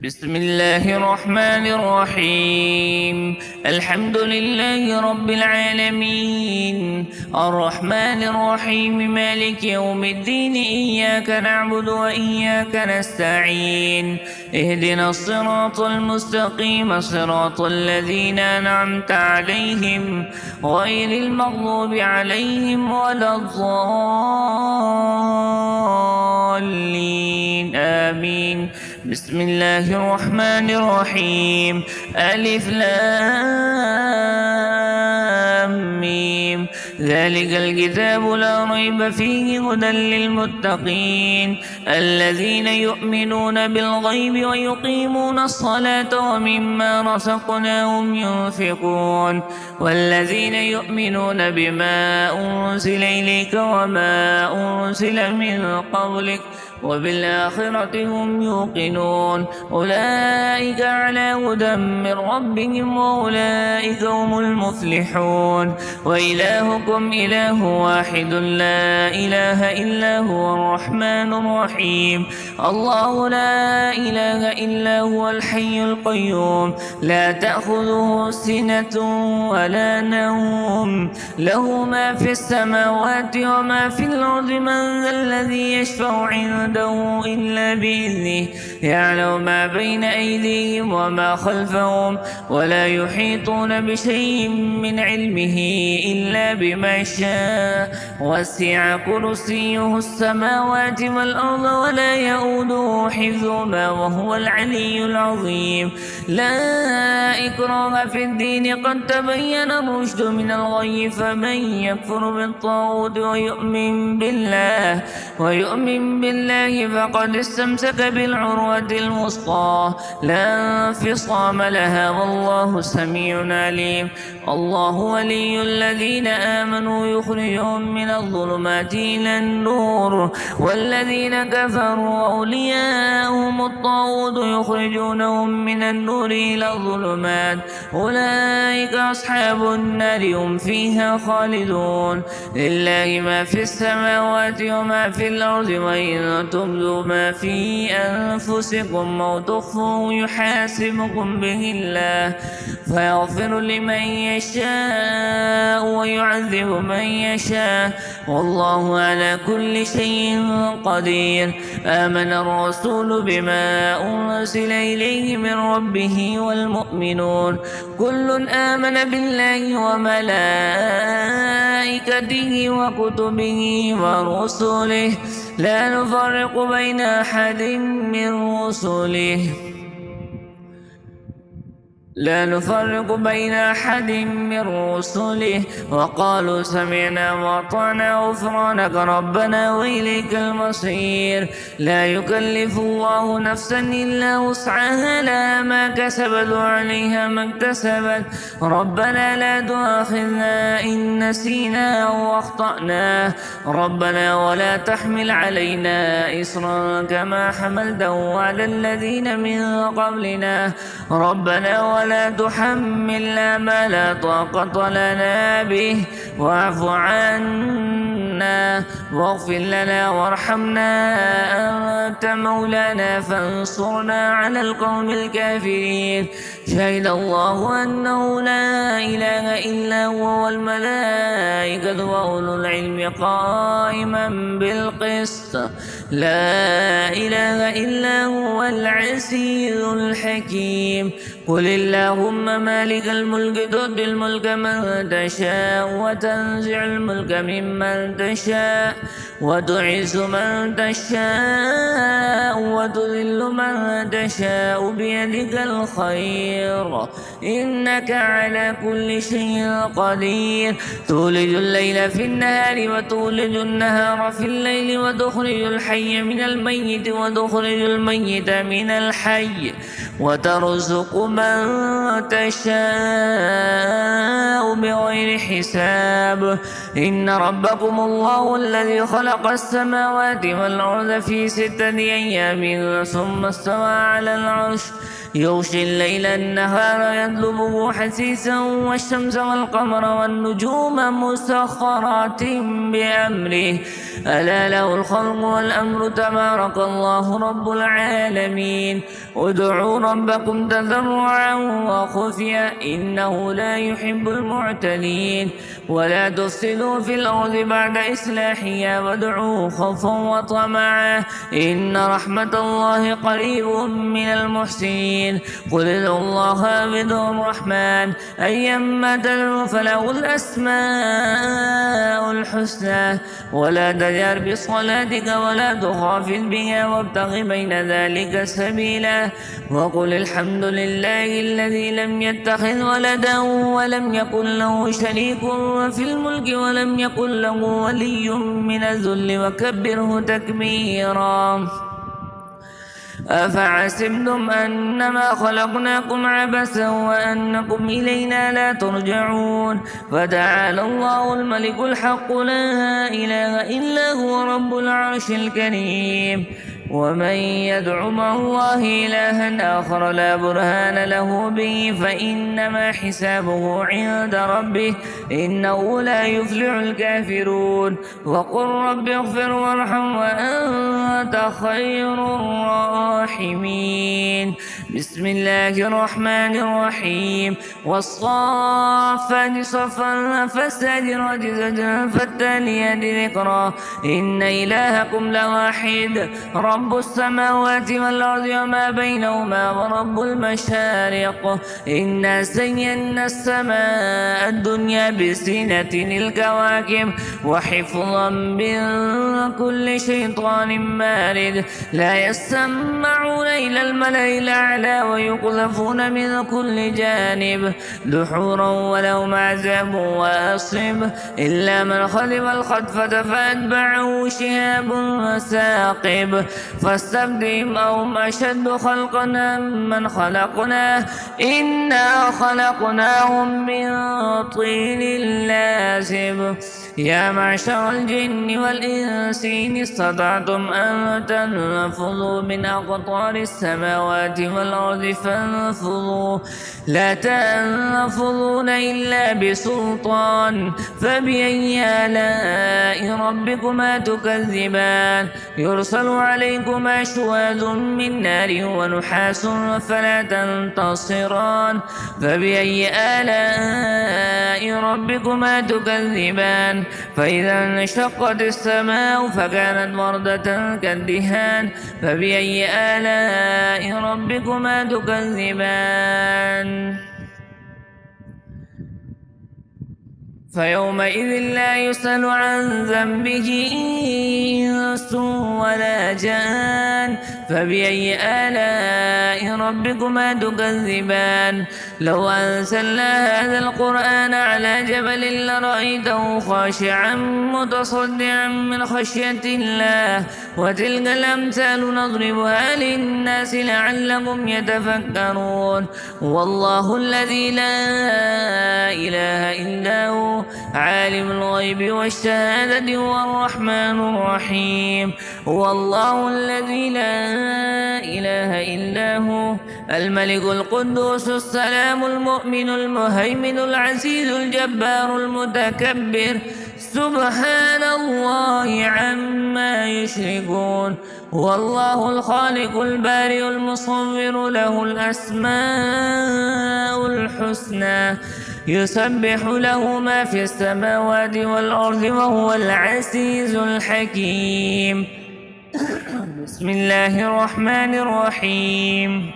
بسم الله الرحمن الرحيم. الحمد لله رب العالمين، الرحمن الرحيم، مالك يوم الدين. إياك نعبد وإياك نستعين. اهدنا الصراط المستقيم، صراط الذين أنعمت عليهم غير المغضوب عليهم ولا الضالين، آمين. بسم الله الرحمن الرحيم. ألف لام ميم. ذلك الكتاب لا ريب فيه هدى للمتقين الذين يؤمنون بالغيب ويقيمون الصلاة ومما رزقناهم ينفقون والذين يؤمنون بما أنزل إليك وما أنزل من قبلك وبالآخرة هم يوقنون. أولئك على هدى من ربهم وأولئك هم المفلحون. وإلهكم إله واحد لا إله إلا هو الرحمن الرحيم. الله لا إله إلا هو الحي القيوم لا تأخذه سنة ولا نوم، له ما في السماوات وما في الأرض. من ذا الذي يشفع عنده إلا بإذنه، يعلم ما بين أيديهم وما خلفهم ولا يحيطون بشيء من علمه إلا بما شاء. وسع كرسيه السماوات والأرض ولا يؤوده حفظهما وهو العلي العظيم. لا إكراه في الدين، قد تبين الرشد من الغي. فمن يكفر بالطاغوت ويؤمن بالله فقد استمسك بالعروة الوثقى لا انفصام لها، والله سميع عليم. الله ولي الذين آمنوا يخرجهم من الظلمات إلى النور، والذين كفروا أولياءهم الطاغوت يخرجونهم من النور إلى الظلمات. أولئك أصحاب النار هم فيها خالدون. لله ما في السماوات وما في الأرض، وإن تبدوا ما في أنفسكم أو تخفوه يحاسبكم به الله فيغفر لمن يشاء ويعذب من يشاء، والله على كل شيء قدير. آمن الرسول بما أنزل إليه من ربه والمؤمنون كل آمن بالله وملائكته وكتبه ورسله لا نفرق بين أحد من رسله وقالوا سمعنا وأطعنا غفرانك ربنا وإليك المصير. لا يكلف الله نفسا إلا وسعها، لها ما كسبت وعليها ما اكتسبت. ربنا لا تؤاخذنا إن نسينا أو أخطأنا، ربنا ولا تحمل علينا إصرا كما حملته على الذين من قبلنا، ربنا ولا تحملنا ما لا طاقة لنا به، واعف عنا واغفر لنا وارحمنا أنت مولانا فانصرنا على القوم الكافرين. شهد الله أنه لا إله إلا هو والملائكة وأولو العلم قائما بالقسط، لا إله إلا هو العزيز الحكيم. قل اللهم مالك الملك تؤتي الملك من تشاء وتنزع الملك ممن تشاء وتعز من تشاء وتذل من تشاء بيدك الخير إنك على كل شيء قدير. تولج الليل في النهار وتولج النهار في الليل، وتخرج الحي من الميت وتخرج الميت من الحي، وترزق من تشاء بغير حساب. إن ربكم الله الذي خلق السماوات والأرض في 6 أيام ثم استوى على العرش يغشي الليل النهار يطلبه حثيثا، والشمس والقمر والنجوم مسخرات بأمره، ألا له الخلق والأمر الأمر تبارك الله رب العالمين. ادعوا ربكم تضرعا وخفيا إنه لا يحب المعتدين. ولا تفسدوا في الأرض بعد إصلاحها وادعوه خوفا وطمعا إن رحمة الله قريب من المحسنين. قل ادعوا الله أو ادعوا الرحمن أيما تدعوا فله الأسماء الحسنى. ولا تجهر بصلاتك ولا تخافت بها وابتغ بين ذلك سبيلا. وقل الحمد لله الذي لم يتخذ ولدا ولم يكن له شريك في الملك ولم يكن له ولي من الذل وكبره تكبيرا. أفحسبتم أنما خلقناكم عبثا وأنكم إلينا لا ترجعون. فتعالى الله الملك الحق لا إله إلا هو رب العرش الكريم. ومن يدع مع الله إلها آخر لا برهان له به فإنما حسابه عند ربه إنه لا يفلح الكافرون. وقل رب اغفر وارحم وأنت خير الراحمين. بسم الله الرحمن الرحيم. والصافات صفا فالزاجرات زجرا فالتاليات ذكرا إن إلهكم لواحد رب السماوات والأرض وما بينهما ورب المشارق. إنا زينا السماء الدنيا بزينة الكواكب وحفظا من كل شيطان مارد. لا يسمعون إلى الملأ الأعلى ويقذفون من كل جانب دحورا ولهم عذاب واصب إلا من خلف الخطفة فأتبعه شهاب ثاقب. فاستبدهم أهم أشد خلقا من خلقنا إنا خلقناهم من طين لازب. يا معشر الجن والإنس إن استطعتم أن تنفذوا من أقطار السماوات والأرض فانفذوا لا تنفذون إلا بسلطان. فبأي آلاء ربكما تكذبان. يرسل عليكما شواذ من نار ونحاس فلا تنتصران. فبأي آلاء ربكما تكذبان. فإذا انشقت السماء فكانت وردة كالدهان. فبأي آلاء ربكما تكذبان. فيومئذ لا يسأل عن ذنبه إنس ولا جان. فبأي آلاء ربكما تكذبان. لو أنزلنا هذا القرآن على جبل لرأيته خاشعا متصدعا من خشية الله. وتلك الأمثال نضربها للناس لعلهم يتفكرون. والله الذي لا إله إلا هو عالم الغيب والشهادة هو الرحمن الرحيم. والله الذي لا إله إلا هو الملك القدوس السلام المؤمن المهيمن العزيز الجبار المتكبر سبحان الله عما يشركون. والله الخالق البارئ المصور له الأسماء الحسنى يسبح له ما في السماوات والأرض وهو العزيز الحكيم. بسم الله الرحمن الرحيم.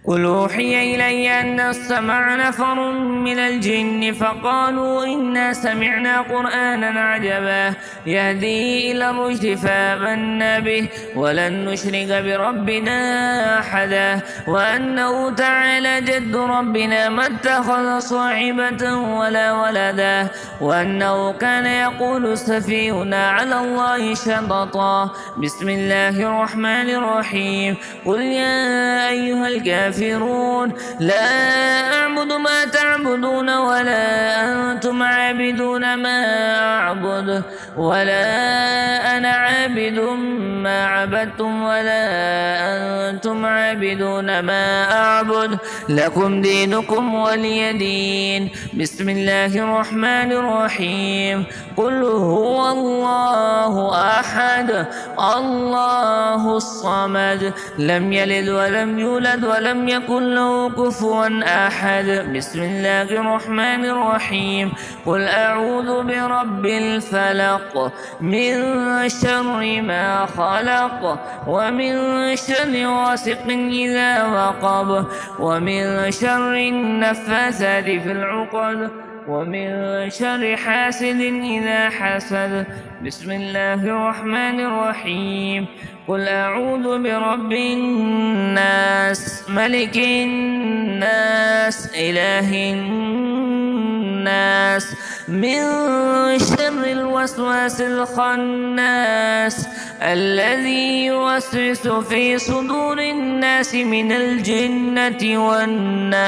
قل أوحي إلي أن استمع نفر من الجن فقالوا إنا سمعنا قرآنا عجبا يهدي إلى الرشد فآمنا به ولن نشرك بربنا أحدا. وأنه تعالى جد ربنا ما اتخذ صاحبة ولا ولدا. وأنه كان يقول سفيهنا على الله شططا. بسم الله الرحمن الرحيم. قل يا أيها الكافرون كافرون لا أعبد ما تعبدون ولا أنتم عابدون ما أعبد ولا أنا عابد ما عبدتم ولا أنتم عابدون ما أعبد لكم دينكم ولي دين. بسم الله الرحمن الرحيم. قل هو الله أحد الله الصمد لم يلد ولم يولد ولم يكن له كفوا أحد. بسم الله الرحمن الرحيم. قل أعوذ برب الفلق من شر ما خلق ومن شر غاسق إذا وقب ومن شر النفاثات في العقد ومن شر حاسد إذا حسد. بسم الله الرحمن الرحيم. قل أعوذ برب الناس ملك الناس إله الناس من شر الوسواس الخناس الذي يوسوس في صدور الناس من الجنة والناس.